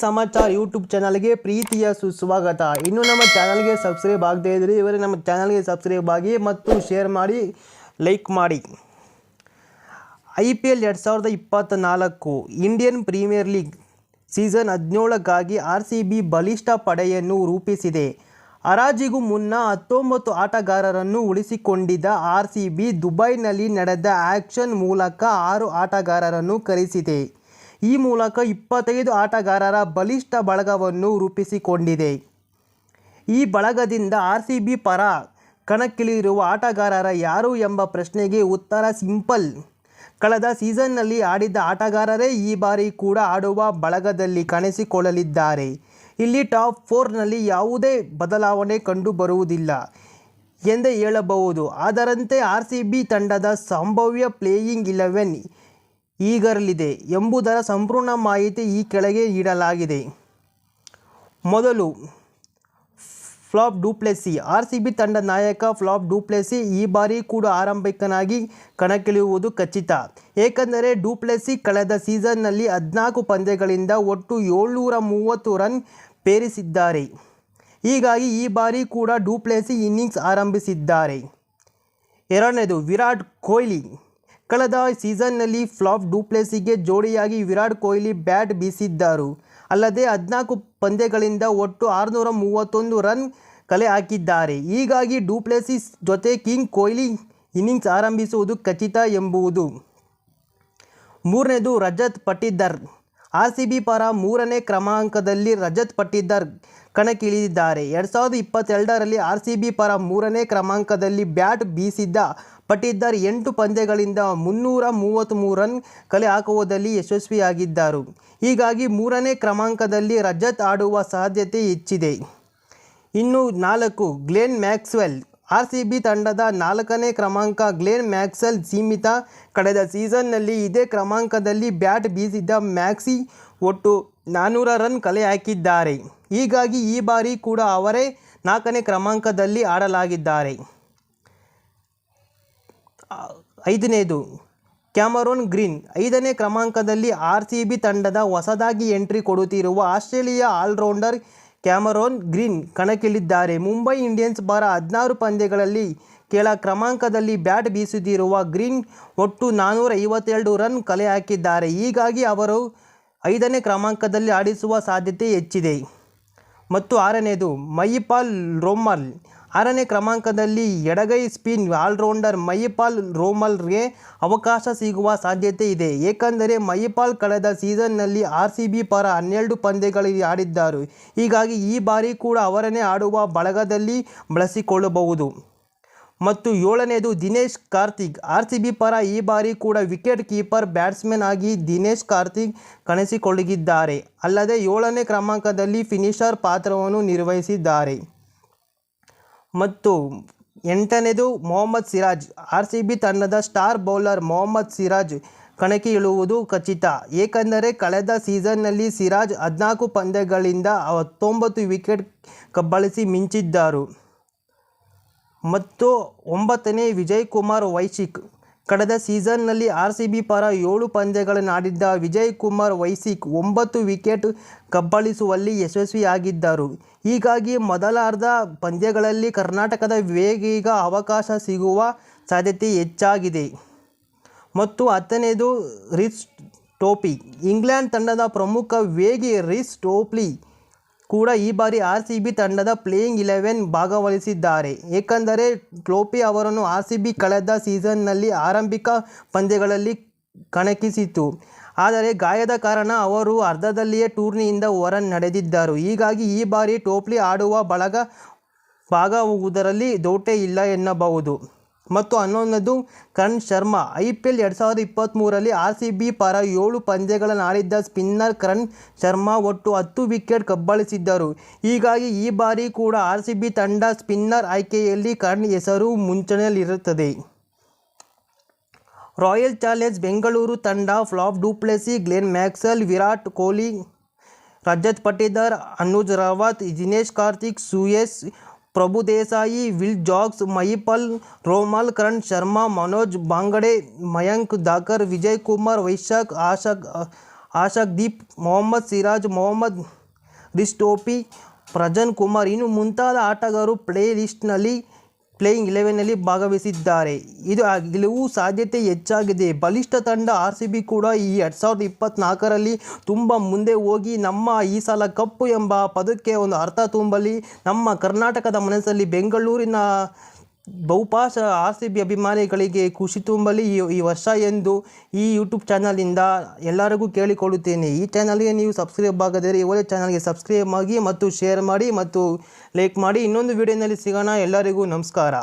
ಸಮಾಚಾರ ಯೂಟ್ಯೂಬ್ ಚಾನಲ್ಗೆ ಪ್ರೀತಿಯ ಸುಸ್ವಾಗತ. ಇನ್ನು ನಮ್ಮ ಚಾನಲ್ಗೆ ಸಬ್ಸ್ಕ್ರೈಬ್ ಆಗದೇ ಇದ್ದರೆ ಇವರೇ ನಮ್ಮ ಚಾನಲ್ಗೆ ಸಬ್ಸ್ಕ್ರೈಬ್ ಆಗಿ ಮತ್ತು ಶೇರ್ ಮಾಡಿ, ಲೈಕ್ ಮಾಡಿ. IPL 2024 Indian premier league season 17ಗಾಗಿ RCB ಬಲಿಷ್ಠ ಪಡೆಯನ್ನು ರೂಪಿಸಿದೆ. ಹರಾಜಿಗೂ ಮುನ್ನ 19 ಆಟಗಾರರನ್ನು ಉಳಿಸಿಕೊಂಡಿದ್ದ RCB ದುಬೈನಲ್ಲಿ ನಡೆದ ಆಕ್ಷನ್ ಮೂಲಕ 6 ಆಟಗಾರರನ್ನು ಕರೆಸಿದೆ. ಈ ಮೂಲಕ 25 ಆಟಗಾರರ ಬಲಿಷ್ಠ ಬಳಗವನ್ನು ರೂಪಿಸಿಕೊಂಡಿದೆ. ಈ ಬಳಗದಿಂದ RCB ಪರ ಕಣಕ್ಕಿಳಿದಿರುವ ಆಟಗಾರರ ಯಾರು ಎಂಬ ಪ್ರಶ್ನೆಗೆ ಉತ್ತರ ಸಿಂಪಲ್. ಕಳೆದ ಸೀಸನ್ನಲ್ಲಿ ಆಡಿದ ಆಟಗಾರರೇ ಈ ಬಾರಿ ಕೂಡ ಆಡುವ ಬಳಗದಲ್ಲಿ ಕಾಣಿಸಿಕೊಳ್ಳಲಿದ್ದಾರೆ. ಇಲ್ಲಿ ಟಾಪ್ 4ನಲ್ಲಿ ಯಾವುದೇ ಬದಲಾವಣೆ ಕಂಡುಬರುವುದಿಲ್ಲ ಎಂದೇ ಹೇಳಬಹುದು. ಅದರಂತೆ RCB ತಂಡದ ಸಂಭಾವ್ಯ ಪ್ಲೇಯಿಂಗ್ 11 ಈಗಿರಲಿದೆ ಎಂಬುದರ ಸಂಪೂರ್ಣ ಮಾಹಿತಿ ಈ ಕೆಳಗೆ ನೀಡಲಾಗಿದೆ. ಮೊದಲು ಫ್ಲಾಪ್ ಡು ಪ್ಲೆಸಿಸ್. RCB ತಂಡ ನಾಯಕ ಫ್ಲಾಪ್ ಡು ಪ್ಲೆಸಿಸ್ ಈ ಬಾರಿ ಕೂಡ ಆರಂಭಿಕನಾಗಿ ಕಣಕ್ಕಿಳಿಯುವುದು ಖಚಿತ. ಏಕೆಂದರೆ ಡು ಪ್ಲೆಸಿಸ್ ಕಳೆದ ಸೀಸನ್ನಲ್ಲಿ 14 ಪಂದ್ಯಗಳಿಂದ ಒಟ್ಟು 730 ರನ್ ಪೇರಿಸಿದ್ದಾರೆ. ಹೀಗಾಗಿ ಈ ಬಾರಿ ಕೂಡ ಡು ಪ್ಲೆಸಿಸ್ ಇನ್ನಿಂಗ್ಸ್ ಆರಂಭಿಸಿದ್ದಾರೆ. ಎರಡನೇದು ವಿರಾಟ್ ಕೊಹ್ಲಿ. ಕಳೆದ ಸೀಸನ್ನಲ್ಲಿ ಫ್ಲಾಪ್ ಡು ಪ್ಲೆಸಿಸ್ಗೆ ಜೋಡಿಯಾಗಿ ವಿರಾಟ್ ಕೊಹ್ಲಿ ಬ್ಯಾಟ್ ಬೀಸಿದ್ದರು. ಅಲ್ಲದೆ 14 ಪಂದ್ಯಗಳಿಂದ ಒಟ್ಟು 631 ರನ್ ಕಲೆ ಹಾಕಿದ್ದಾರೆ. ಹೀಗಾಗಿ ಡು ಪ್ಲೆಸಿಸ್ ಜೊತೆ ಕಿಂಗ್ ಕೊಹ್ಲಿ ಇನ್ನಿಂಗ್ಸ್ ಆರಂಭಿಸುವುದು ಖಚಿತ ಎಂಬುದು. ಮೂರನೇದು ರಜತ್ ಪಟಿದಾರ್. RCB ಪರ 3ನೇ ಕ್ರಮಾಂಕದಲ್ಲಿ ರಜತ್ ಪಟಿದಾರ್ ಕಣಕ್ಕಿಳಿದಿದ್ದಾರೆ. 2022ರಲ್ಲಿ RCB ಪರ 3ನೇ ಕ್ರಮಾಂಕದಲ್ಲಿ ಬ್ಯಾಟ್ ಬೀಸಿದ್ದ ಪಟಿದಾರ್ 8 ಪಂದ್ಯಗಳಿಂದ 333 ರನ್ ಕಲೆ ಹಾಕುವುದರಲ್ಲಿ ಯಶಸ್ವಿಯಾಗಿದ್ದರು. ಹೀಗಾಗಿ 3ನೇ ಕ್ರಮಾಂಕದಲ್ಲಿ ರಜತ್ ಆಡುವ ಸಾಧ್ಯತೆ ಹೆಚ್ಚಿದೆ. ಇನ್ನು 4 ಗ್ಲೆನ್ ಮ್ಯಾಕ್ಸ್ವೆಲ್. RCB ತಂಡದ 4ನೇ ಕ್ರಮಾಂಕ ಗ್ಲೆನ್ ಮ್ಯಾಕ್ಸ್ವೆಲ್ ಸೀಮಿತ. ಕಳೆದ ಸೀಸನ್ನಲ್ಲಿ ಇದೇ ಕ್ರಮಾಂಕದಲ್ಲಿ ಬ್ಯಾಟ್ ಬೀಸಿದ್ದ ಮ್ಯಾಕ್ಸಿ ಒಟ್ಟು 400 ರನ್ ಕಲೆ ಹಾಕಿದ್ದಾರೆ. ಹೀಗಾಗಿ ಈ ಬಾರಿ ಕೂಡ ಅವರೇ 4ನೇ ಕ್ರಮಾಂಕದಲ್ಲಿ ಆಡಲಾಗಿದ್ದಾರೆ. 5ನೇದು ಕ್ಯಾಮರೂನ್ ಗ್ರೀನ್. 5ನೇ ಕ್ರಮಾಂಕದಲ್ಲಿ RCB ತಂಡದ ಹೊಸದಾಗಿ ಎಂಟ್ರಿ ಕೊಡುತ್ತಿರುವ ಆಸ್ಟ್ರೇಲಿಯಾ ಆಲ್ರೌಂಡರ್ ಕ್ಯಾಮರೂನ್ ಗ್ರೀನ್ ಕಣಕ್ಕಿಳಿದಿದ್ದಾರೆ. ಮುಂಬೈ ಇಂಡಿಯನ್ಸ್ ಪರ 16 ಪಂದ್ಯಗಳಲ್ಲಿ ಕೆಳ ಕ್ರಮಾಂಕದಲ್ಲಿ ಬ್ಯಾಟ್ ಬೀಸುತ್ತಿರುವ ಗ್ರೀನ್ ಒಟ್ಟು 452 ರನ್ ಕಲೆ ಹಾಕಿದ್ದಾರೆ. ಹೀಗಾಗಿ ಅವರು 5ನೇ ಕ್ರಮಾಂಕದಲ್ಲಿ ಆಡಿಸುವ ಸಾಧ್ಯತೆ ಹೆಚ್ಚಿದೆ. ಮತ್ತು 6ನೇದು ಮಹಿಪಾಲ್ ರೋಮಲ್. 6ನೇ ಕ್ರಮಾಂಕದಲ್ಲಿ ಎಡಗೈ ಸ್ಪಿನ್ ಆಲ್ರೌಂಡರ್ ಮಹಿಪಾಲ್ ರೋಮಲ್ಗೆ ಅವಕಾಶ ಸಿಗುವ ಸಾಧ್ಯತೆ ಇದೆ. ಏಕೆಂದರೆ ಮಹಿಪಾಲ್ ಕಳೆದ ಸೀಸನ್ನಲ್ಲಿ RCB ಪರ 12 ಪಂದ್ಯಗಳಲ್ಲಿ ಆಡಿದ್ದರು. ಹೀಗಾಗಿ ಈ ಬಾರಿ ಕೂಡ ಅವರನ್ನೇ ಆಡುವ ಬಳಗದಲ್ಲಿ ಬಳಸಿಕೊಳ್ಳಬಹುದು. ಮತ್ತು 7ನೇದು ದಿನೇಶ್ ಕಾರ್ತಿಕ್. RCB ಪರ ಈ ಬಾರಿ ಕೂಡ ವಿಕೆಟ್ ಕೀಪರ್ ಬ್ಯಾಟ್ಸ್ಮನ್ ಆಗಿ ದಿನೇಶ್ ಕಾರ್ತಿಕ್ ಕಾಣಿಸಿಕೊಳ್ಳಲಿದ್ದಾರೆ. ಅಲ್ಲದೆ 7ನೇ ಕ್ರಮಾಂಕದಲ್ಲಿ ಫಿನಿಶರ್ ಪಾತ್ರವನ್ನು ನಿರ್ವಹಿಸಿದ್ದಾರೆ. ಮತ್ತು 8ನೇದು ಮೊಹಮ್ಮದ್ ಸಿರಾಜ್. RCB ತಂಡದ ಸ್ಟಾರ್ ಬೌಲರ್ ಮೊಹಮ್ಮದ್ ಸಿರಾಜ್ ಕಣಕ್ಕೆ ಇಳುವುದು ಖಚಿತ. ಏಕೆಂದರೆ ಕಳೆದ ಸೀಸನ್ನಲ್ಲಿ ಸಿರಾಜ್ 14 ಪಂದ್ಯಗಳಿಂದ 19 ವಿಕೆಟ್ ಕಬಳಿಸಿ ಮಿಂಚಿದ್ದರು. ಮತ್ತು 9ನೇ ವಿಜಯ್ ಕುಮಾರ್ ವೈಸಿಕ್. ಕಳೆದ ಸೀಸನ್ನಲ್ಲಿ RCB ಪರ 7 ಪಂದ್ಯಗಳನ್ನಾಡಿದ್ದ ವಿಜಯ್ ಕುಮಾರ್ ವೈಸಿಕ್ 9 ವಿಕೆಟ್ ಕಬಳಿಸುವಲ್ಲಿ ಯಶಸ್ವಿಯಾಗಿದ್ದರು. ಹೀಗಾಗಿ ಮೊದಲಾರ್ಧ ಪಂದ್ಯಗಳಲ್ಲಿ ಕರ್ನಾಟಕದ ವೇಗಿಗ ಅವಕಾಶ ಸಿಗುವ ಸಾಧ್ಯತೆ ಹೆಚ್ಚಾಗಿದೆ. ಮತ್ತು 10ನೇದು ರಿಸ್ ಟೋಪಿ. ಇಂಗ್ಲೆಂಡ್ ತಂಡದ ಪ್ರಮುಖ ವೇಗಿ ರಿಸ್ ಟೋಪ್ಲಿ ಕೂಡ ಈ ಬಾರಿ RCB ತಂಡದ ಪ್ಲೇಯಿಂಗ್ 11 ಭಾಗವಹಿಸಿದ್ದಾರೆ. ಏಕೆಂದರೆ ಟೋಪಿ ಅವರನ್ನು RCB ಕಳೆದ ಸೀಸನ್ನಲ್ಲಿ ಆರಂಭಿಕ ಪಂದ್ಯಗಳಲ್ಲಿ ಕಣಕ್ಕಿಳಿಸಿತು. ಆದರೆ ಗಾಯದ ಕಾರಣ ಅವರು ಅರ್ಧದಲ್ಲಿಯೇ ಟೂರ್ನಿಯಿಂದ ಹೊರ ನಡೆದಿದ್ದರು. ಹೀಗಾಗಿ ಈ ಬಾರಿ ಟೋಪ್ಲಿ ಆಡುವ ಬಳಗ ಭಾಗವಹಿಸುವುದರಲ್ಲಿ ಡೌಟೇ ಇಲ್ಲ ಎನ್ನಬಹುದು. ಮತ್ತು 11ನೇದು ಕರಣ್ ಶರ್ಮಾ. IPL 2023ರಲ್ಲಿ RCB ಪರ 7 ಪಂದ್ಯಗಳನ್ನಾಡಿದ್ದ ಸ್ಪಿನ್ನರ್ ಕರಣ್ ಶರ್ಮಾ ಒಟ್ಟು 10 ವಿಕೆಟ್ ಕಬಳಿಸಿದ್ದರು. ಹೀಗಾಗಿ ಈ ಬಾರಿ ಕೂಡ RCB ತಂಡ ಸ್ಪಿನ್ನರ್ ಆಯ್ಕೆಯಲ್ಲಿ ಕರಣ್ ಹೆಸರು ಮುಂಚೂಣಿಯಲ್ಲಿರುತ್ತದೆ. ರಾಯಲ್ ಚಾಲೆಂಜರ್ಸ್ ಬೆಂಗಳೂರು ತಂಡ flap du Plessis, Glenn Maxwell, Virat Kohli, Rajat Patidar, Anuj Rawat, Dinesh Karthik, Suyesh Prabhu Desai, will Jacks, Mahipal ರೋಮಲ್, Karan Sharma, Manoj ಬಾಂಗಡೆ, Mayank ಧಾಕರ್, Vijay Kumar Vaishakh, ಆಶಾದೀಪ್, Mohammed Siraj, Mohammed ರಿಸ್ಟೋಫಿ, Pragyan Kumar ಇನ್ನು ಮುಂತಾದ ಆಟಗಾರರು ಪ್ಲೇಯಿಂಗ್ 11ನಲ್ಲಿ ಭಾಗವಹಿಸಿದ್ದಾರೆ. ಇದು ಗೆಲುವು ಸಾಧ್ಯತೆ ಹೆಚ್ಚಾಗಿದೆ. ಬಲಿಷ್ಠ ತಂಡ RCB ಕೂಡ ಈ 2024ರಲ್ಲಿ ತುಂಬ ಮುಂದೆ ಹೋಗಿ ನಮ್ಮ ಈ ಸಲ ಕಪ್ಪು ಎಂಬ ಪದಕ್ಕೆ ಒಂದು ಅರ್ಥ ತುಂಬಲಿ, ನಮ್ಮ ಕರ್ನಾಟಕದ ಮನಸ್ಸಲ್ಲಿ ಬೆಂಗಳೂರಿನ ಬಹುಪಾಶ RCB ಅಭಿಮಾನಿಗಳಿಗೆ ಖುಷಿ ತುಂಬಲಿ ಈ ವರ್ಷ ಎಂದು ಈ ಯೂಟ್ಯೂಬ್ ಚಾನಲಿಂದ ಎಲ್ಲರಿಗೂ ಕೇಳಿಕೊಳ್ಳುತ್ತೇನೆ. ಈ ಚಾನಲ್ಗೆ ನೀವು ಸಬ್ಸ್ಕ್ರೈಬ್ ಆಗದಿದ್ದರೆ ಇವರೇ ಚಾನಲ್ಗೆ ಸಬ್ಸ್ಕ್ರೈಬ್ ಆಗಿ ಮತ್ತು ಶೇರ್ ಮಾಡಿ ಮತ್ತು ಲೈಕ್ ಮಾಡಿ. ಇನ್ನೊಂದು ವಿಡಿಯೋನಲ್ಲಿ ಸಿಗೋಣ. ಎಲ್ಲರಿಗೂ ನಮಸ್ಕಾರ.